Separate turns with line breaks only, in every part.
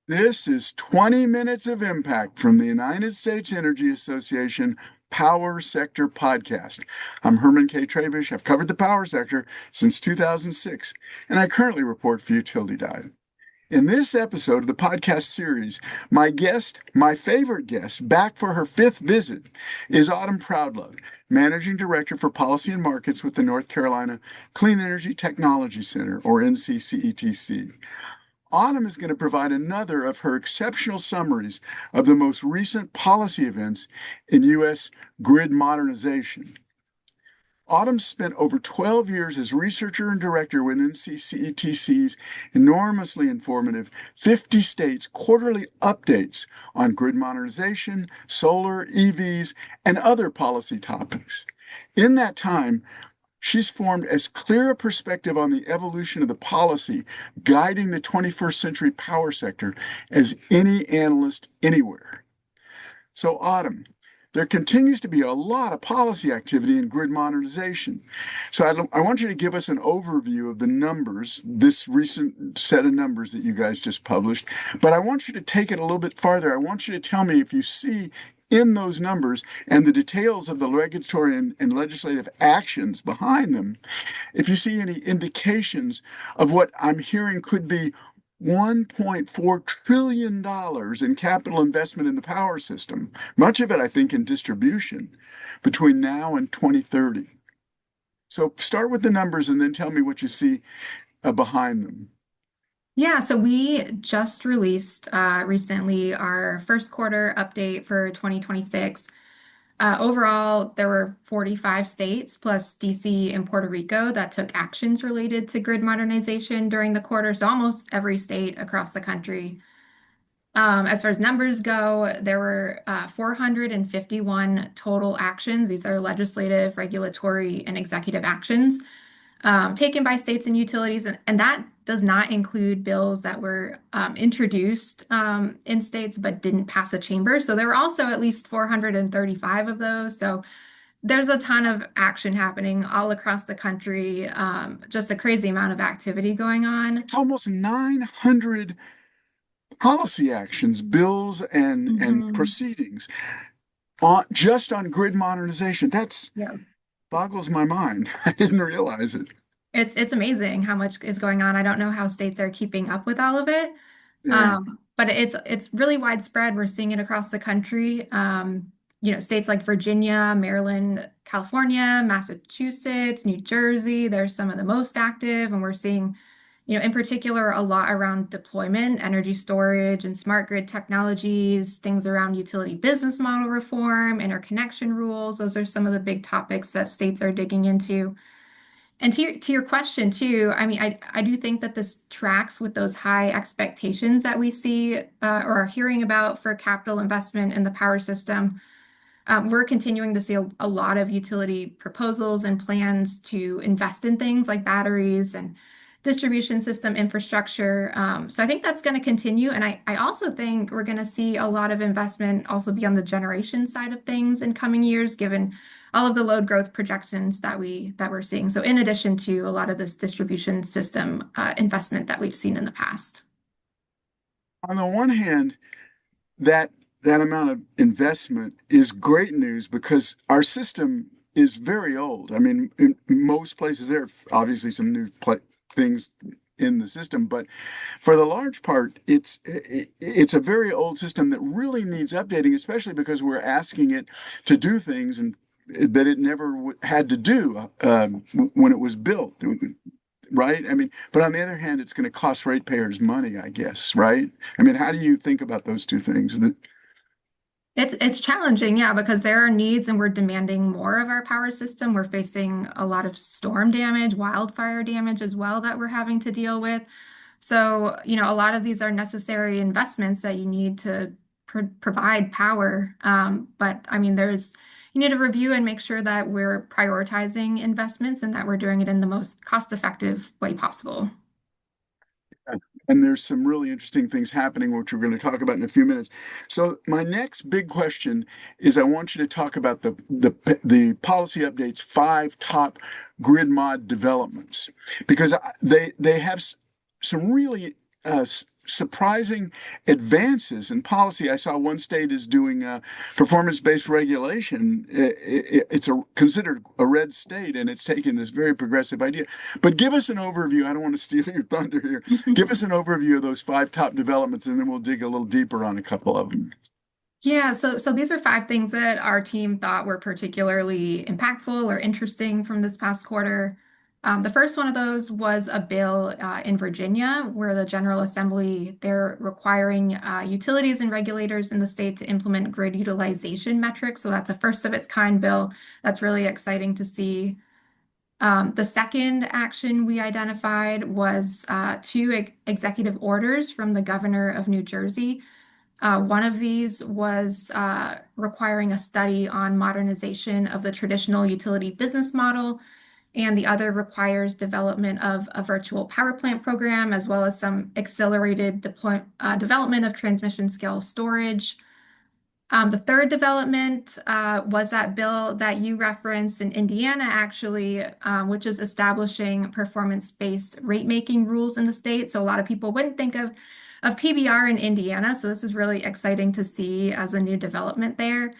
This is 20 minutes of impact from the United States Energy Association Power Sector Podcast. I'm Herman K. Trabish. I've covered the power sector since 2006, and I currently report for Utility Dive. In this episode of the podcast series, my favorite guest, back for her fifth visit, is Autumn Proudlove, Managing Director for Policy and Markets with the North Carolina Clean Energy Technology Center, or NCCETC. Autumn is going to provide another of her exceptional summaries of the most recent policy events in U.S. grid modernization. Autumn spent over 12 years as researcher and director within CCETC's enormously informative 50 states quarterly updates on grid modernization, solar, EVs, and other policy topics. In that time, she's formed as clear a perspective on the evolution of the policy guiding the 21st century power sector as any analyst anywhere. So, Autumn, there continues to be a lot of policy activity in grid modernization. So I want you to give us an overview of the numbers, this recent set of numbers that you guys just published. But I want you to take it a little bit farther. I want you to tell me if you see in those numbers and the details of the regulatory and legislative actions behind them, if you see any indications of what I'm hearing could be $1.4 trillion in capital investment in the power system, much of it, I think, in distribution between now and 2030. So start with the numbers and then tell me what you see behind them.
Yeah, so we just released recently our first quarter update for 2026. Overall, there were 45 states plus DC and Puerto Rico that took actions related to grid modernization during the quarter. So almost every state across the country. As far as numbers go, there were 451 total actions. These are legislative, regulatory, and executive actions taken by states and utilities, and that does not include bills that were introduced in states but didn't pass a chamber. So there were also at least 435 of those. So there's a ton of action happening all across the country, just a crazy amount of activity going on.
It's almost 900 policy actions, bills, and
Mhm.
proceedings just on grid modernization. That's
Yeah.
boggles my mind. I didn't realize it.
It's amazing how much is going on. I don't know how states are keeping up with all of it.
Yeah.
But it's really widespread. We're seeing it across the country. States like Virginia, Maryland, California, Massachusetts, New Jersey, they're some of the most active, and we're seeing, in particular, a lot around deployment, energy storage, and smart grid technologies, things around utility business model reform, interconnection rules. Those are some of the big topics that states are digging into. And to your question too, I mean, I do think that this tracks with those high expectations that we see or are hearing about for capital investment in the power system. We're continuing to see a lot of utility proposals and plans to invest in things like batteries and distribution system infrastructure. So I think that's going to continue. And I also think we're going to see a lot of investment also be on the generation side of things in coming years, given all of the load growth projections that we're seeing. So in addition to a lot of this distribution system investment that we've seen in the past.
On the one hand, that amount of investment is great news because our system is very old. I mean, in most places there are obviously some new things in the system, but for the large part, it's a very old system that really needs updating, especially because we're asking it to do things and that it never had to do when it was built. Right? I mean, but on the other hand, it's going to cost ratepayers money, I guess, right? I mean, how do you think about those two things?
It's challenging, yeah, because there are needs and we're demanding more of our power system. We're facing a lot of storm damage, wildfire damage as well that we're having to deal with. So, a lot of these are necessary investments that you need to provide power. But I mean, you need to review and make sure that we're prioritizing investments and that we're doing it in the most cost-effective way possible.
And there's some really interesting things happening, which we're going to talk about in a few minutes. So my next big question is I want you to talk about the policy updates, five top grid mod developments, because they have some really surprising advances in policy. I saw one state is doing performance-based regulation. It's considered a red state, and it's taking this very progressive idea. But give us an overview. I don't want to steal your thunder here. Give us an overview of those five top developments, and then we'll dig a little deeper on a couple of them.
Yeah, so these are five things that our team thought were particularly impactful or interesting from this past quarter. The first one of those was a bill in Virginia where the General Assembly, they're requiring utilities and regulators in the state to implement grid utilization metrics. So that's a first of its kind bill. That's really exciting to see. The second action we identified was two executive orders from the governor of New Jersey. One of these was requiring a study on modernization of the traditional utility business model, and the other requires development of a virtual power plant program, as well as some accelerated development of transmission scale storage. The third development was that bill that you referenced in Indiana, actually, which is establishing performance-based rate-making rules in the state. So a lot of people wouldn't think of PBR in Indiana. So this is really exciting to see as a new development there.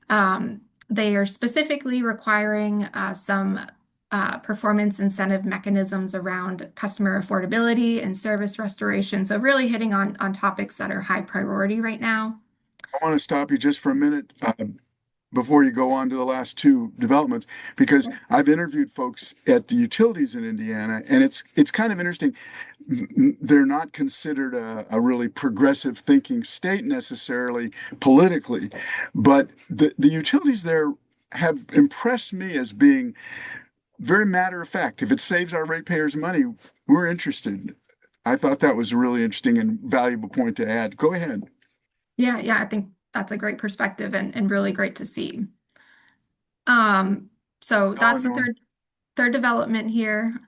They are specifically requiring some performance incentive mechanisms around customer affordability and service restoration. So really hitting on topics that are high priority right now.
I want to stop you just for a minute before you go on to the last two developments, because I've interviewed folks at the utilities in Indiana, and it's kind of interesting. They're not considered a really progressive thinking state necessarily politically, but the utilities there have impressed me as being very matter of fact. If it saves our ratepayers money, we're interested. I thought that was a really interesting and valuable point to add. Go ahead.
Yeah, I think that's a great perspective and really great to see. So that's the
Illinois.
third development here.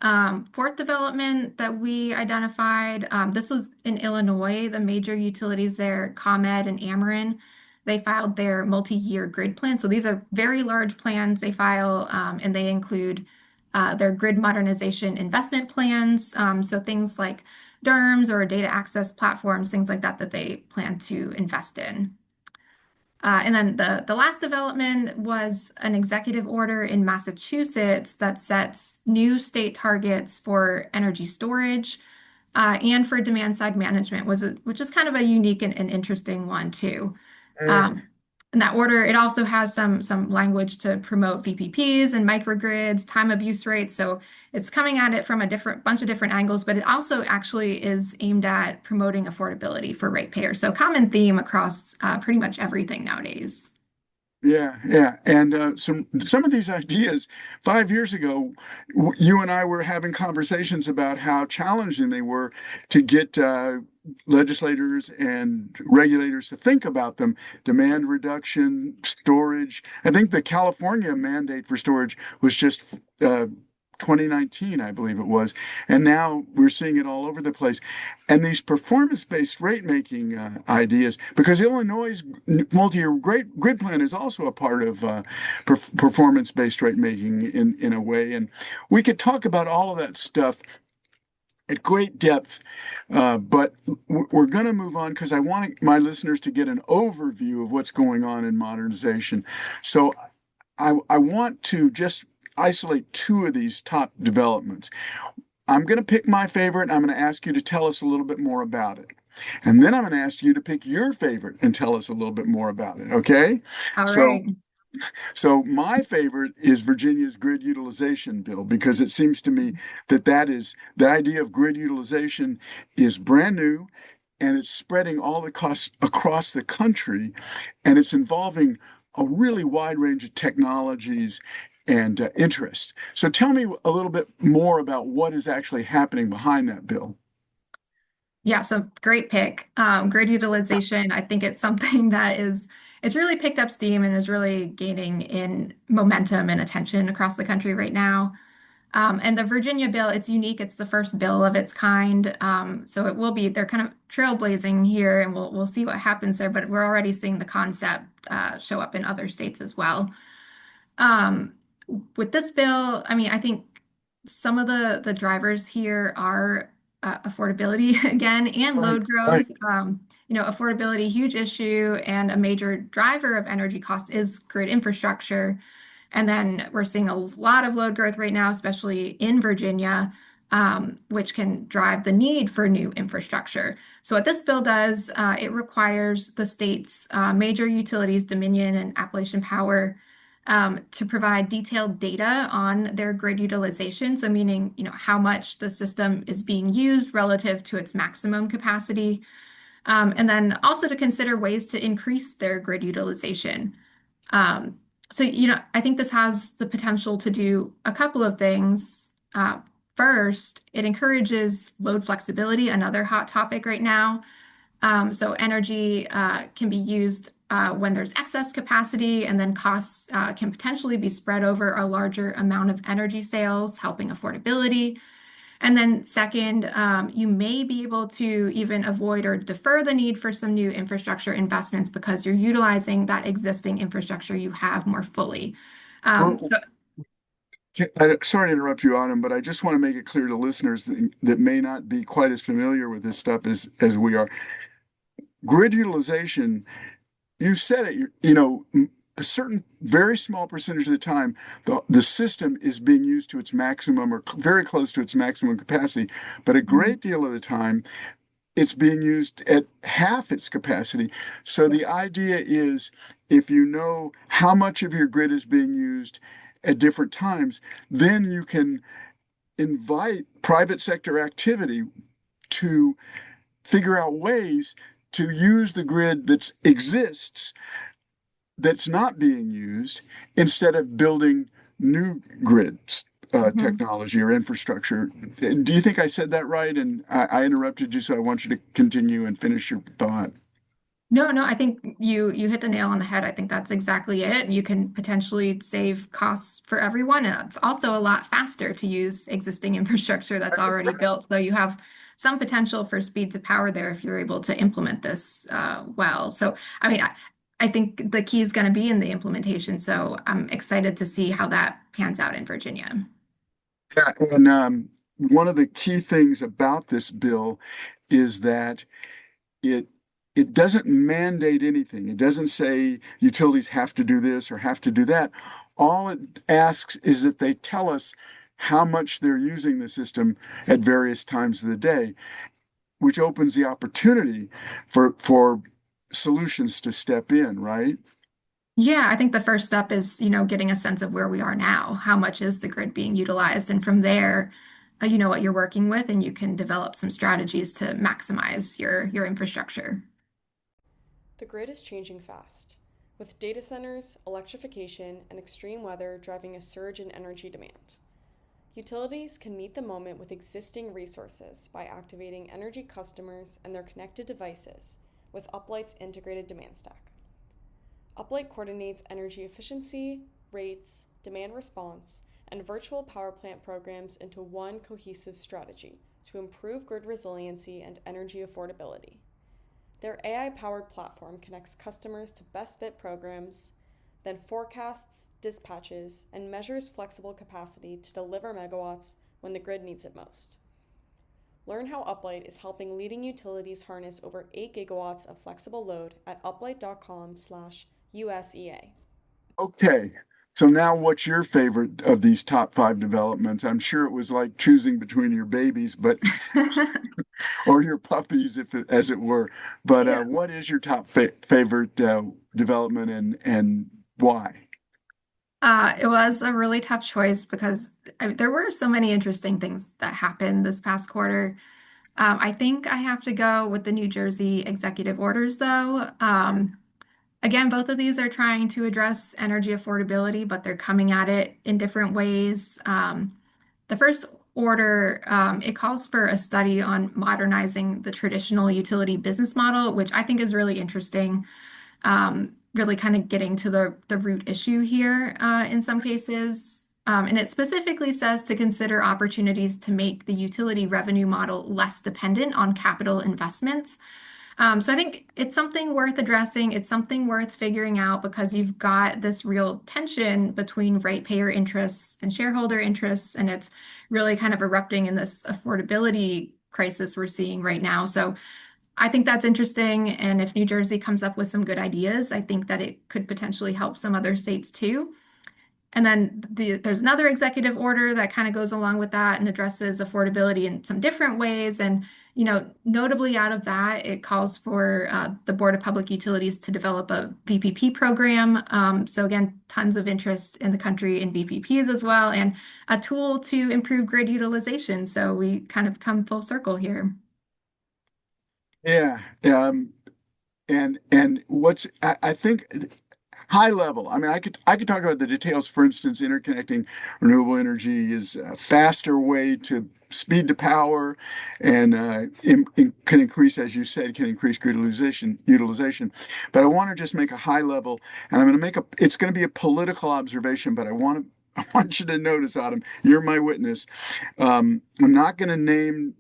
Fourth development that we identified, this was in Illinois. The major utilities there, ComEd and Ameren, they filed their multi-year grid plan. So these are very large plans they file, and they include their grid modernization investment plans. So things like DERMS or data access platforms, things like that they plan to invest in. And then the last development was an executive order in Massachusetts that sets new state targets for energy storage and for demand side management, which is kind of a unique and interesting one too.
Mm.
Um, in that order, it also has some language to promote VPPs and microgrids, time of use rates. So it's coming at it from a bunch of different angles, but it also actually is aimed at promoting affordability for ratepayers. So common theme across pretty much everything nowadays.
Yeah. And some of these ideas, 5 years ago, you and I were having conversations about how challenging they were to get legislators and regulators to think about them. Demand reduction, storage. I think the California mandate for storage was just 2019, I believe it was. And now we're seeing it all over the place. And these performance-based rate making ideas, because Illinois' multi-year grid plan is also a part of performance-based rate making in a way. And we could talk about all of that stuff at great depth, but we're going to move on because I want my listeners to get an overview of what's going on in modernization. So I want to just isolate two of these top developments. I'm going to pick my favorite, and I'm going to ask you to tell us a little bit more about it. And then I'm going to ask you to pick your favorite and tell us a little bit more about it. Okay?
All
So
right.
so my favorite is Virginia's grid utilization bill, because it seems to me that is the idea of grid utilization is brand new, and it's spreading all the costs across the country, and it's involving a really wide range of technologies and interests. So tell me a little bit more about what is actually happening behind that bill.
Yeah, so great pick. Grid utilization, I think it's something it's really picked up steam and is really gaining in momentum and attention across the country right now. And the Virginia bill, it's unique. It's the first bill of its kind. So they're kind of trailblazing here, and we'll see what happens there. But we're already seeing the concept show up in other states as well. Um, with this bill, I mean, I think some of the drivers here are affordability again and
Right,
load
right.
growth. Affordability, huge issue, and a major driver of energy costs is grid infrastructure. And then we're seeing a lot of load growth right now, especially in Virginia, which can drive the need for new infrastructure. So what this bill does, it requires the state's major utilities, Dominion and Appalachian Power, to provide detailed data on their grid utilization. So meaning, how much the system is being used relative to its maximum capacity. And then also to consider ways to increase their grid utilization. So, I think this has the potential to do a couple of things. First, it encourages load flexibility, another hot topic right now. So energy can be used when there's excess capacity, and then costs can potentially be spread over a larger amount of energy sales, helping affordability. And then second, you may be able to even avoid or defer the need for some new infrastructure investments because you're utilizing that existing infrastructure you have more fully.
Well,
So
sorry to interrupt you, Autumn, but I just want to make it clear to listeners that may not be quite as familiar with this stuff as we are. Grid utilization, you said it, a certain very small percentage of the time, the system is being used to its maximum or very close to its maximum capacity. But a great deal of the time, it's being used at half its capacity. So the idea is if you know how much of your grid is being used at different times, then you can invite private sector activity to figure out ways to use the grid that exists that's not being used instead of building new grids.
Mhm.
Technology or infrastructure. Do you think I said that right? And I interrupted you, so I want you to continue and finish your thought.
No, no, I think you hit the nail on the head. I think that's exactly it. You can potentially save costs for everyone. And it's also a lot faster to use existing infrastructure that's already built. So you have some potential for speed to power there if you're able to implement this well. So, I mean, I think the key is going to be in the implementation. So I'm excited to see how that pans out in Virginia.
Yeah, and one of the key things about this bill is that it it doesn't mandate anything. It doesn't say utilities have to do this or have to do that. All it asks is that they tell us how much they're using the system at various times of the day, which opens the opportunity for solutions to step in, right?
Yeah, I think the first step is, getting a sense of where we are now. How much is the grid being utilized? And from there, you know what you're working with, and you can develop some strategies to maximize your infrastructure.
The grid is changing fast, with data centers, electrification, and extreme weather driving a surge in energy demand. Utilities can meet the moment with existing resources by activating energy customers and their connected devices with Uplight's integrated demand stack. Uplight coordinates energy efficiency, rates, demand response, and virtual power plant programs into one cohesive strategy to improve grid resiliency and energy affordability. Their AI-powered platform connects customers to best fit programs, then forecasts, dispatches, and measures flexible capacity to deliver megawatts when the grid needs it most. Learn how Uplight is helping leading utilities harness over 8 gigawatts of flexible load at uplight.com/USEA.
Okay. So now what's your favorite of these top five developments? I'm sure it was like choosing between your babies, but or your puppies, as it were. But
Yeah.
what is your top favorite development and why?
It was a really tough choice because there were so many interesting things that happened this past quarter. I think I have to go with the New Jersey executive orders, though. Again, both of these are trying to address energy affordability, but they're coming at it in different ways. The first order, it calls for a study on modernizing the traditional utility business model, which I think is really interesting. Really kind of getting to the root issue here in some cases. And it specifically says to consider opportunities to make the utility revenue model less dependent on capital investments. So I think it's something worth addressing. It's something worth figuring out because you've got this real tension between ratepayer interests and shareholder interests, and it's really kind of erupting in this affordability crisis we're seeing right now. So I think that's interesting. And if New Jersey comes up with some good ideas, I think that it could potentially help some other states too. And then there's another executive order that kind of goes along with that and addresses affordability in some different ways. And, notably out of that, it calls for the Board of Public Utilities to develop a VPP program. So again, tons of interest in the country in VPPs as well, and a tool to improve grid utilization. So we kind of come full circle here.
Yeah. And I think high level. I mean, I could talk about the details. For instance, interconnecting renewable energy is a faster way to speed to power, and can increase, as you said, can increase grid utilization. But I want to just make a high level, and I'm going to make a. It's going to be a political observation, but I want to. I want you to notice, Autumn, you're my witness. I'm not going to name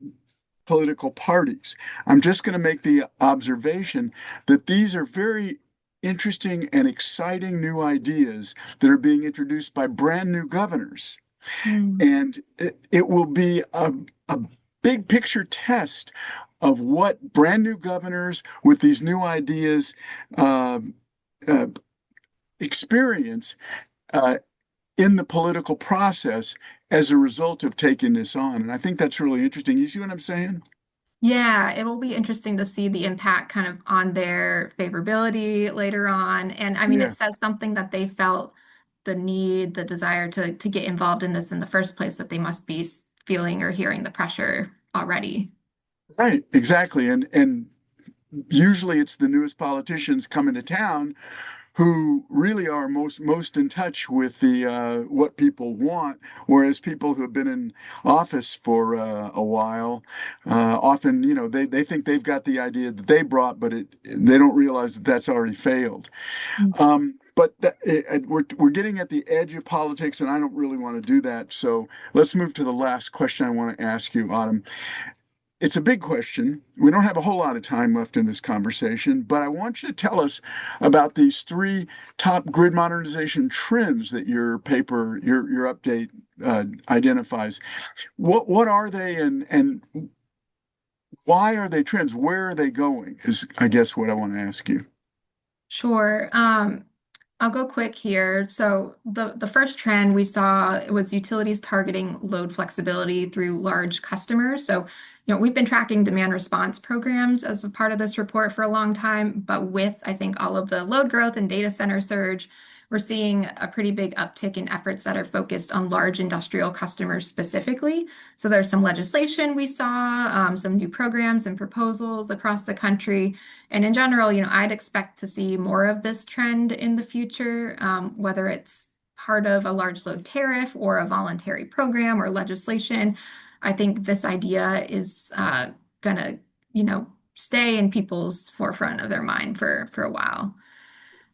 political parties. I'm just going to make the observation that these are very interesting and exciting new ideas that are being introduced by brand new governors.
Mm.
And it will be a big picture test of what brand new governors with these new ideas uh, uh, experience uh, in the political process as a result of taking this on. And I think that's really interesting. You see what I'm saying?
Yeah, it will be interesting to see the impact kind of on their favorability later on. And I mean, it
Yeah.
says something that they felt the need, the desire to get involved in this in the first place, that they must be feeling or hearing the pressure already.
Right, exactly. And usually it's the newest politicians coming to town who really are most in touch with the what people want, whereas people who have been in office for a while often, they think they've got the idea that they brought, but they don't realize that that's already failed. We're getting at the edge of politics, and I don't really want to do that. So let's move to the last question I want to ask you, Autumn. It's a big question. We don't have a whole lot of time left in this conversation, but I want you to tell us about these three top grid modernization trends that your paper, your update identifies. What are they, and why are they trends? Where are they going? Is, I guess, what I want to ask you.
Sure. I'll go quick here. So the first trend we saw was utilities targeting load flexibility through large customers. So, we've been tracking demand response programs as a part of this report for a long time, but with, I think, all of the load growth and data center surge, we're seeing a pretty big uptick in efforts that are focused on large industrial customers specifically. So there's some legislation we saw, some new programs and proposals across the country. And in general, I'd expect to see more of this trend in the future, whether it's part of a large load tariff or a voluntary program or legislation. I think this idea is gonna, stay in people's forefront of their mind for a while.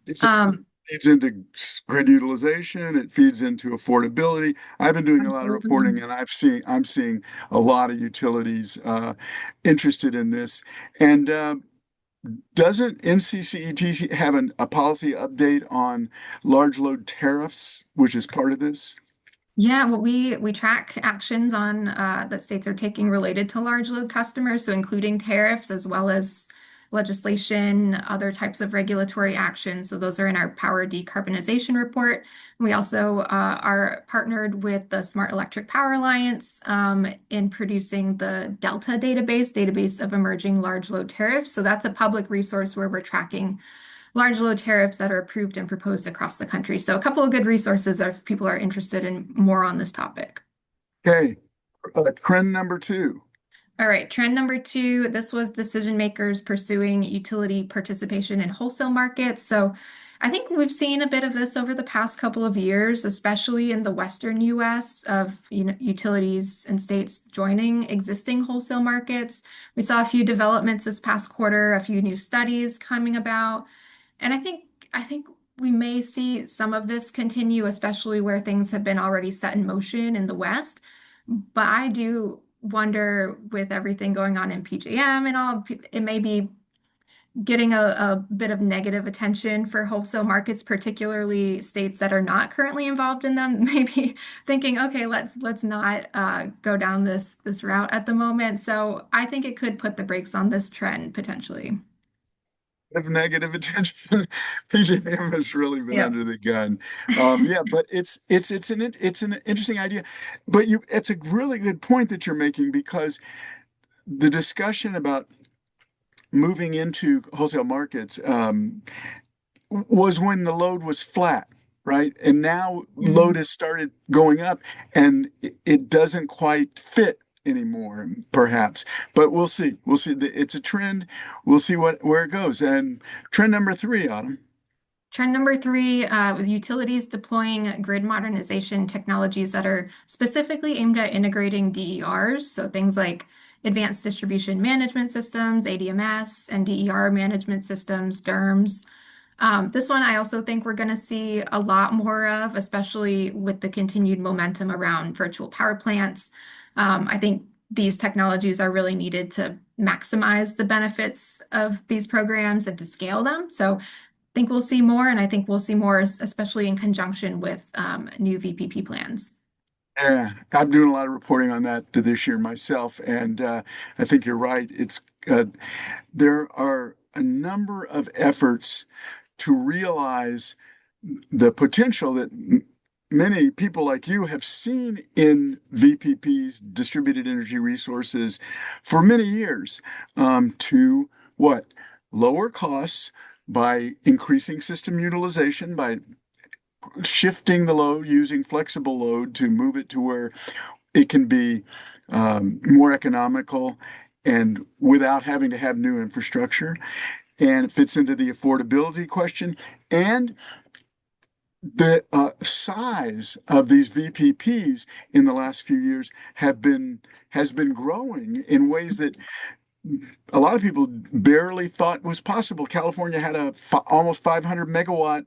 It's, it
Um,
feeds into grid utilization. It feeds into affordability. I've been doing a lot of
Absolutely.
reporting, and I'm seeing a lot of utilities interested in this. And doesn't NCCET have a policy update on large load tariffs, which is part of this?
Yeah, well, we track actions on that states are taking related to large load customers, so including tariffs as well as legislation, other types of regulatory actions. So those are in our power decarbonization report. We also are partnered with the Smart Electric Power Alliance in producing the Delta database of emerging large load tariffs. So that's a public resource where we're tracking large load tariffs that are approved and proposed across the country. So a couple of good resources if people are interested in more on this topic.
Okay, trend number two.
All right, trend number two, this was decision makers pursuing utility participation in wholesale markets. So I think we've seen a bit of this over the past couple of years, especially in the Western US, of utilities and states joining existing wholesale markets. We saw a few developments this past quarter, a few new studies coming about. And I think we may see some of this continue, especially where things have been already set in motion in the West. But I do wonder with everything going on in PJM and all, it may be getting a bit of negative attention for wholesale markets, particularly states that are not currently involved in them, maybe thinking, okay, let's not go down this route at the moment. So I think it could put the brakes on this trend potentially.
Of negative attention. PJM has really been
Yep.
under the gun. Yeah, but it's an interesting idea. But it's a really good point that you're making, because the discussion about moving into wholesale markets was when the load was flat, right? And now load
Mhm.
has started going up, and it doesn't quite fit anymore, perhaps. But we'll see. We'll see. It's a trend. We'll see where it goes. And trend number three, Autumn.
Trend number three, with utilities deploying grid modernization technologies that are specifically aimed at integrating DERs. So things like advanced distribution management systems, ADMS, and DER management systems, DERMS. This one I also think we're going to see a lot more of, especially with the continued momentum around virtual power plants. I think these technologies are really needed to maximize the benefits of these programs and to scale them. So think we'll see more, and I think we'll see more, especially in conjunction with new VPP plans.
Yeah, I'm doing a lot of reporting on that this year myself, and I think you're right. There are a number of efforts to realize the potential that many people like you have seen in VPPs, distributed energy resources, for many years, to what? Lower costs by increasing system utilization, by shifting the load, using flexible load to move it to where it can be more economical and without having to have new infrastructure. And it fits into the affordability question. And the size of these VPPs in the last few years has been growing in ways that a lot of people barely thought was possible. California had almost 500 megawatt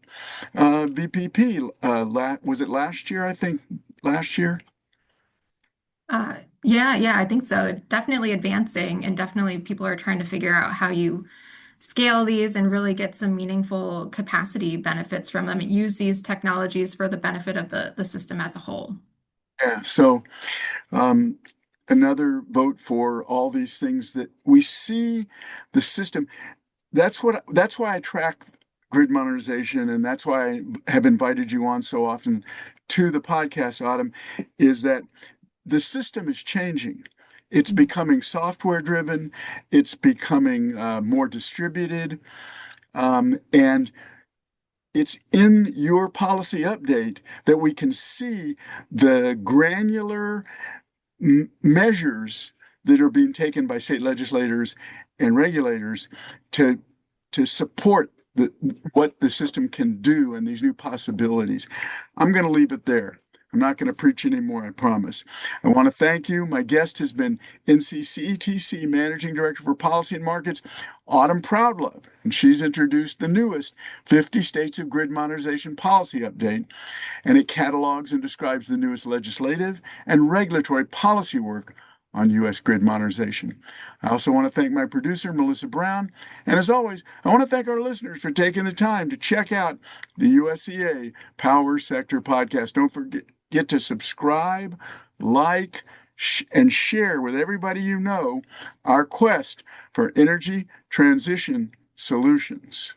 VPP. Was it last year? I think last year.
Yeah, I think so. Definitely advancing, and definitely people are trying to figure out how you scale these and really get some meaningful capacity benefits from them. Use these technologies for the benefit of the system as a whole.
Yeah. So um, another vote for all these things that we see the system. That's why I track grid modernization, and that's why I have invited you on so often to the podcast, Autumn, is that the system is changing. It's becoming software driven. It's becoming more distributed. And it's in your policy update that we can see the granular measures that are being taken by state legislators and regulators to support what the system can do and these new possibilities. I'm going to leave it there. I'm not going to preach anymore, I promise. I want to thank you. My guest has been NCCETC Managing Director for Policy and Markets, Autumn Proudlove, and she's introduced the newest 50 States of Grid Modernization Policy Update, and it catalogs and describes the newest legislative and regulatory policy work on U.S. grid modernization. I also want to thank my producer, Melissa Brown. And as always, I want to thank our listeners for taking the time to check out the USEA Power Sector Podcast. Don't forget to subscribe, like, and share with everybody you know our quest for energy transition solutions.